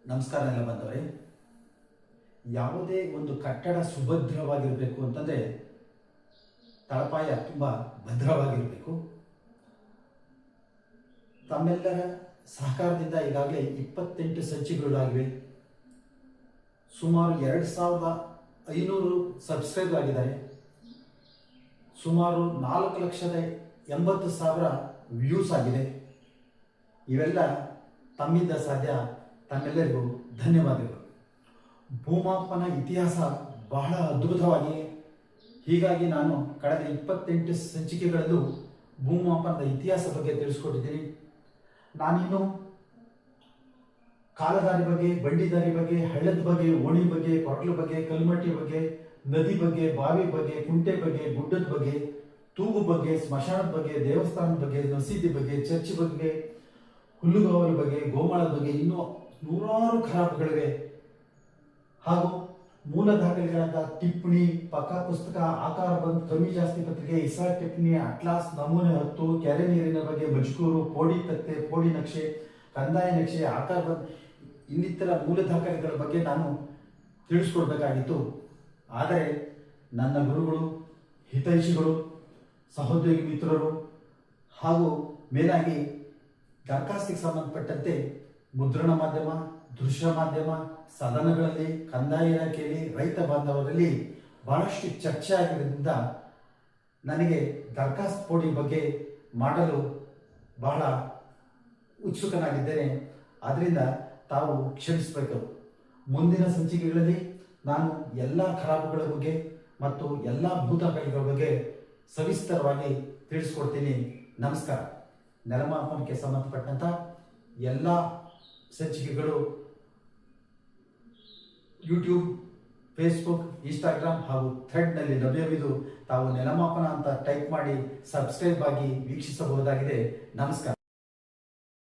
ನಮಸ್ಕಾರ ಎಲ್ಲ ಬಂದವರೇ. ಯಾವುದೇ ಒಂದು ಕಟ್ಟಡ ಸುಭದ್ರವಾಗಿರಬೇಕು ಅಂತಂದರೆ ತಳಪಾಯ ತುಂಬ ಭದ್ರವಾಗಿರಬೇಕು. ತಮ್ಮೆಲ್ಲರ ಸಹಕಾರದಿಂದ ಈಗಾಗಲೇ 28 ಸಂಚಿಕೆಗಳಾಗಿವೆ. ಸುಮಾರು 2500 ಸಬ್ಸ್ಕ್ರೈಬ್ ಆಗಿದ್ದಾರೆ. ಸುಮಾರು 4,80,000 ವ್ಯೂಸ್ ಆಗಿದೆ. ಇವೆಲ್ಲ ತಮ್ಮಿಂದ ಸಾಧ್ಯ. ತಮ್ಮೆಲ್ಲರಿಗೂ ಧನ್ಯವಾದಗಳು. ಭೂಮಾಪನ ಇತಿಹಾಸ ಬಹಳ ಅದ್ಭುತವಾಗಿ, ಹೀಗಾಗಿ ನಾನು ಕಳೆದ 28 ಸಂಚಿಕೆಗಳಲ್ಲೂ ಭೂಮಾಪನದ ಇತಿಹಾಸ ಬಗ್ಗೆ ತಿಳಿಸ್ಕೊಟ್ಟಿದ್ದೀನಿ. ನಾನಿನ್ನು ಕಾಲದಾರಿ ಬಗ್ಗೆ, ಬಂಡಿದಾರಿ ಬಗ್ಗೆ, ಹಳ್ಳದ ಬಗ್ಗೆ, ಓಣಿ ಬಗ್ಗೆ, ಕೊರಟ್ಲ ಬಗ್ಗೆ, ಕಲ್ಮಟ್ಟಿ ಬಗ್ಗೆ, ನದಿ ಬಗ್ಗೆ, ಬಾವಿ ಬಗ್ಗೆ, ಕುಂಟೆ ಬಗ್ಗೆ, ಗುಡ್ಡದ ಬಗ್ಗೆ, ತೂಗು ಬಗ್ಗೆ, ಸ್ಮಶಾನದ ಬಗ್ಗೆ, ದೇವಸ್ಥಾನದ ಬಗ್ಗೆ, ಮಸೀದಿ ಬಗ್ಗೆ, ಚರ್ಚ್ ಬಗ್ಗೆ, ಹುಲ್ಲುಗಾವಲ ಬಗ್ಗೆ, ಗೋಮಾಳದ ಬಗ್ಗೆ, ಇನ್ನೂ ನೂರಾರು ಖರಾಬುಗಳಿವೆ. ಹಾಗೂ ಮೂಲ ದಾಖಲೆಗಳಾದ ಟಿಪ್ಪಣಿ, ಪಕ್ಕ ಪುಸ್ತಕ, ಆಕಾರ ಬಂದ್, ಕಮ್ಮಿ ಜಾಸ್ತಿ ಪತ್ರಿಕೆ, ಇಸಾ ಟಿಪ್ಪಣಿ, ಅಟ್ಲಾಸ್, ನಮೂನೆ 10, ಕೆರೆ ನೀರಿನ ಬಗ್ಗೆ, ಮಜ್ಕೂರು, ಪೋಡಿ ತತ್ತೆ, ಪೋಡಿ ನಕ್ಷೆ, ಕಂದಾಯ ನಕ್ಷೆ, ಆಕಾರ ಬಂದ್, ಇನ್ನಿತರ ಮೂಲ ದಾಖಲೆಗಳ ಬಗ್ಗೆ ನಾನು ತಿಳಿಸ್ಕೊಡ್ಬೇಕಾಗಿತ್ತು. ಆದರೆ ನನ್ನ ಗುರುಗಳು, ಹಿತೈಷಿಗಳು, ಸಹೋದ್ಯೋಗಿ ಮಿತ್ರರು ಹಾಗೂ ಮೇಲಾಗಿ ದರಖಾಸ್ತಿಗೆ ಸಂಬಂಧಪಟ್ಟಂತೆ ಮುದ್ರಣ ಮಾಧ್ಯಮ, ದೃಶ್ಯ ಮಾಧ್ಯಮ, ಸದನಗಳಲ್ಲಿ, ಕಂದಾಯ ಇಲಾಖೆಯಲ್ಲಿ, ರೈತ ಬಾಂಧವರಲ್ಲಿ ಬಹಳಷ್ಟು ಚರ್ಚೆ ಆಗಿರೋದ್ರಿಂದ ನನಗೆ ದರಖಾಸ್ತು ಪೋಡಿ ಬಗ್ಗೆ ಮಾಡಲು ಬಹಳ ಉತ್ಸುಕನಾಗಿದ್ದೇನೆ. ಆದ್ದರಿಂದ ತಾವು ಕ್ಷಮಿಸಬೇಕು. ಮುಂದಿನ ಸಂಚಿಕೆಗಳಲ್ಲಿ ನಾನು ಎಲ್ಲ ಖರಾಬುಗಳ ಬಗ್ಗೆ ಮತ್ತು ಎಲ್ಲ ಭೂತಾಗಳಿಗಳ ಬಗ್ಗೆ ಸವಿಸ್ತರವಾಗಿ ತಿಳಿಸ್ಕೊಡ್ತೀನಿ. ನಮಸ್ಕಾರ. ನೆಲಮಾಪನಕ್ಕೆ ಸಂಬಂಧಪಟ್ಟಂಥ ಎಲ್ಲ ಸಂಚಿಕೆಗಳು ಯೂಟ್ಯೂಬ್, ಫೇಸ್ಬುಕ್, ಇನ್ಸ್ಟಾಗ್ರಾಮ್ ಹಾಗೂ ಥ್ರೆಡ್ನಲ್ಲಿ ಲಭ್ಯವಿದ್ದು ತಾವು ನೆಲಮಾಪನ ಅಂತ ಟೈಪ್ ಮಾಡಿ ಸಬ್ಸ್ಕ್ರೈಬ್ ಆಗಿ ವೀಕ್ಷಿಸಬಹುದಾಗಿದೆ. ನಮಸ್ಕಾರ.